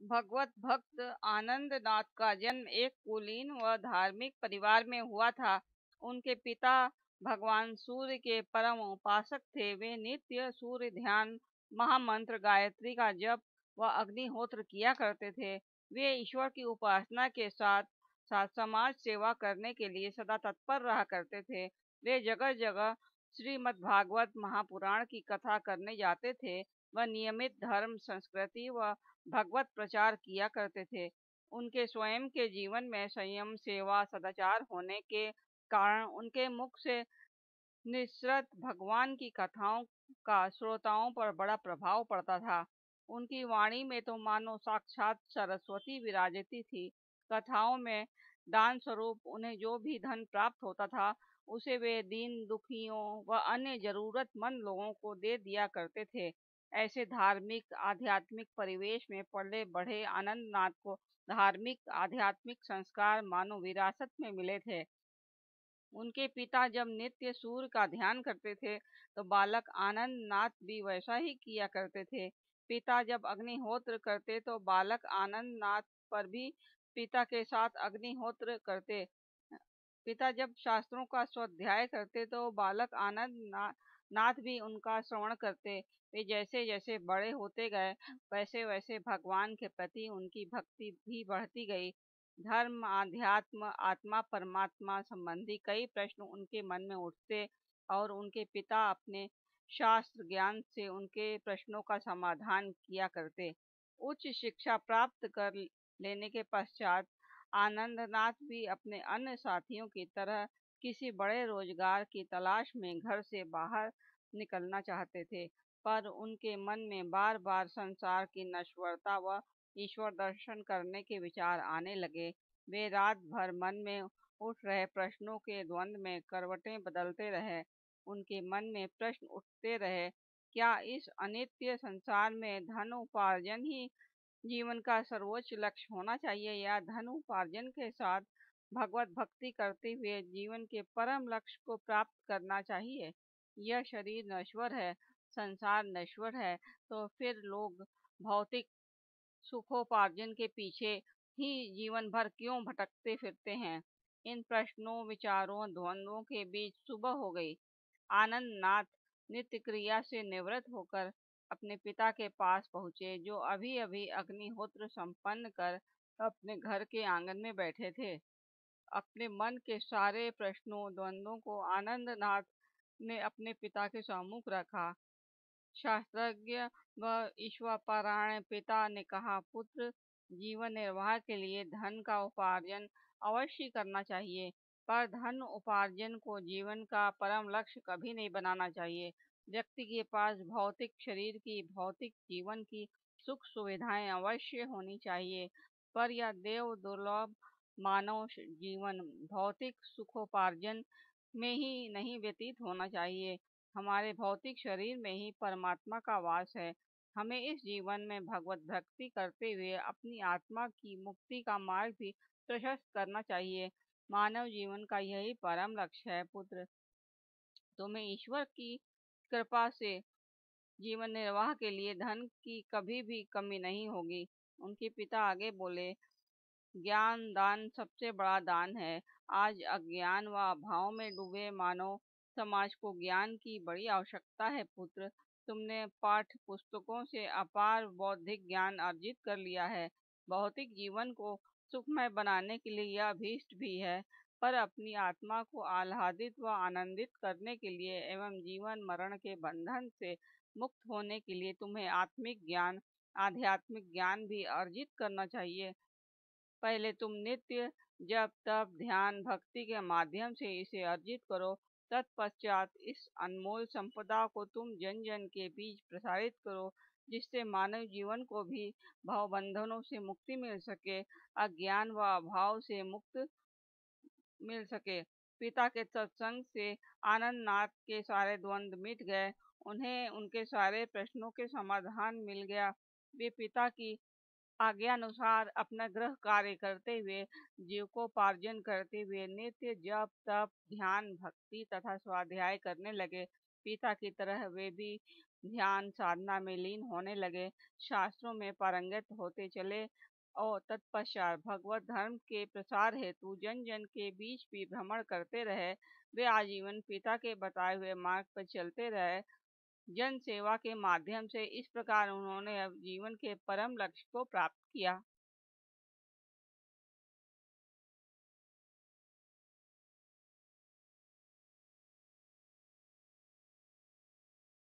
भगवत भक्त आनंदनाथ का जन्म एक कुलीन व धार्मिक परिवार में हुआ था। उनके पिता भगवान सूर्य के परम उपासक थे। वे नित्य सूर्य ध्यान, महामंत्र गायत्री का जप व अग्निहोत्र किया करते थे। वे ईश्वर की उपासना के साथ साथ समाज सेवा करने के लिए सदा तत्पर रहा करते थे। वे जगह जगह श्रीमद् भागवत महापुराण की कथा करने जाते थे व नियमित धर्म, संस्कृति व भगवत प्रचार किया करते थे। उनके स्वयं के जीवन में संयम, सेवा, सदाचार होने के कारण उनके मुख से निसृत भगवान की कथाओं का श्रोताओं पर बड़ा प्रभाव पड़ता था। उनकी वाणी में तो मानो साक्षात सरस्वती विराजती थी। कथाओं में दान स्वरूप उन्हें जो भी धन प्राप्त होता था, उसे वे दीन दुखियों व अन्य जरूरतमंद लोगों को दे दिया करते थे। ऐसे धार्मिक आध्यात्मिक परिवेश में पले बढ़े आनंदनाथ को धार्मिक आध्यात्मिक संस्कार मानो विरासत में मिले थे। उनके पिता जब नित्य सूर्य का ध्यान करते थे, तो बालक आनंदनाथ भी वैसा ही किया करते थे। पिता जब अग्निहोत्र करते, तो बालक आनंदनाथ पर भी पिता के साथ अग्निहोत्र करते। पिता जब शास्त्रों का स्वाध्याय करते, तो बालक नाथ भी उनका श्रवण करते। वे जैसे जैसे बड़े होते गए, वैसे वैसे भगवान के प्रति उनकी भक्ति भी बढ़ती गई। धर्म, आध्यात्म, आत्मा परमात्मा संबंधी कई प्रश्न उनके मन में उठते और उनके पिता अपने शास्त्र ज्ञान से उनके प्रश्नों का समाधान किया करते। उच्च शिक्षा प्राप्त कर लेने के पश्चात आनंदनाथ भी अपने अन्य साथियों की तरह किसी बड़े रोजगार की तलाश में घर से बाहर निकलना चाहते थे, पर उनके मन में बार बार संसार की नश्वरता व ईश्वर दर्शन करने के विचार आने लगे। वे रात भर मन में उठ रहे प्रश्नों के द्वंद्व में करवटें बदलते रहे। उनके मन में प्रश्न उठते रहे, क्या इस अनित्य संसार में धन उपार्जन ही जीवन का सर्वोच्च लक्ष्य होना चाहिए, या धन उपार्जन के साथ भगवत भक्ति करते हुए जीवन के परम लक्ष्य को प्राप्त करना चाहिए। यह शरीर नश्वर है, संसार नश्वर है, तो फिर लोग भौतिक सुखोपार्जन के पीछे ही जीवन भर क्यों भटकते फिरते हैं। इन प्रश्नों, विचारों, द्वंद्वों के बीच सुबह हो गई। आनंदनाथ नित्य क्रिया से निवृत्त होकर अपने पिता के पास पहुँचे, जो अभी अभी अग्निहोत्र संपन्न कर अपने घर के आंगन में बैठे थे। अपने मन के सारे प्रश्नों, द्वंद्वों को आनंदनाथ ने अपने पिता के सम्मुख रखा। शास्त्रज्ञ व ईश्वरपरायण पिता ने कहा, पुत्र, जीवन निर्वाह के लिए धन का उपार्जन अवश्य करना चाहिए, पर धन उपार्जन को जीवन का परम लक्ष्य कभी नहीं बनाना चाहिए। व्यक्ति के पास भौतिक शरीर की, भौतिक जीवन की सुख सुविधाएं अवश्य होनी चाहिए, पर यह देव दुर्लभ मानव जीवन भौतिक सुखोपार्जन में ही नहीं व्यतीत होना चाहिए। हमारे भौतिक शरीर में ही परमात्मा का वास है। हमें इस जीवन में भगवत भक्ति करते हुए अपनी आत्मा की मुक्ति का मार्ग भी प्रशस्त करना चाहिए। मानव जीवन का यही परम लक्ष्य है। पुत्र, तुम्हें ईश्वर की कृपा से जीवन निर्वाह के लिए धन की कभी भी कमी नहीं होगी। उनके पिता आगे बोले, ज्ञान दान सबसे बड़ा दान है। आज अज्ञान व अभाव में डूबे मानव समाज को ज्ञान की बड़ी आवश्यकता है। पुत्र, तुमने पाठ्य पुस्तकों से अपार बौद्धिक ज्ञान अर्जित कर लिया है। भौतिक जीवन को सुखमय बनाने के लिए यह अभीष्ट भी है, पर अपनी आत्मा को आह्लादित व आनंदित करने के लिए एवं जीवन मरण के बंधन से मुक्त होने के लिए तुम्हें आत्मिक ज्ञान, आध्यात्मिक ज्ञान भी अर्जित करना चाहिए। पहले तुम नित्य जप, तप, ध्यान, भक्ति के माध्यम से इसे अर्जित करो। तत्पश्चात इस अनमोल संपदा को तुम जन जन के बीच प्रसारित करो, जिससे मानव जीवन को भी भव बंधनों से मुक्ति मिल सके, अज्ञान व अभाव से मुक्त मिल सके। पिता के सत्संग से आनंदनाथ के सारे द्वंद्व मिट गए। उन्हें उनके सारे प्रश्नों के समाधान मिल गया। वे पिता की आज्ञानुसार अपना गृह कार्य करते हुए, जीविकोपार्जन करते हुए नित्य जप, तप, ध्यान, भक्ति तथा स्वाध्याय करने लगे। पिता की तरह वे भी ध्यान साधना में लीन होने लगे, शास्त्रों में पारंगत होते चले और तत्पश्चात भगवत धर्म के प्रसार हेतु जन जन के बीच भी भ्रमण करते रहे। वे आजीवन पिता के बताए हुए मार्ग पर चलते रहे। जन सेवा के माध्यम से इस प्रकार उन्होंने अब जीवन के परम लक्ष्य को प्राप्त किया।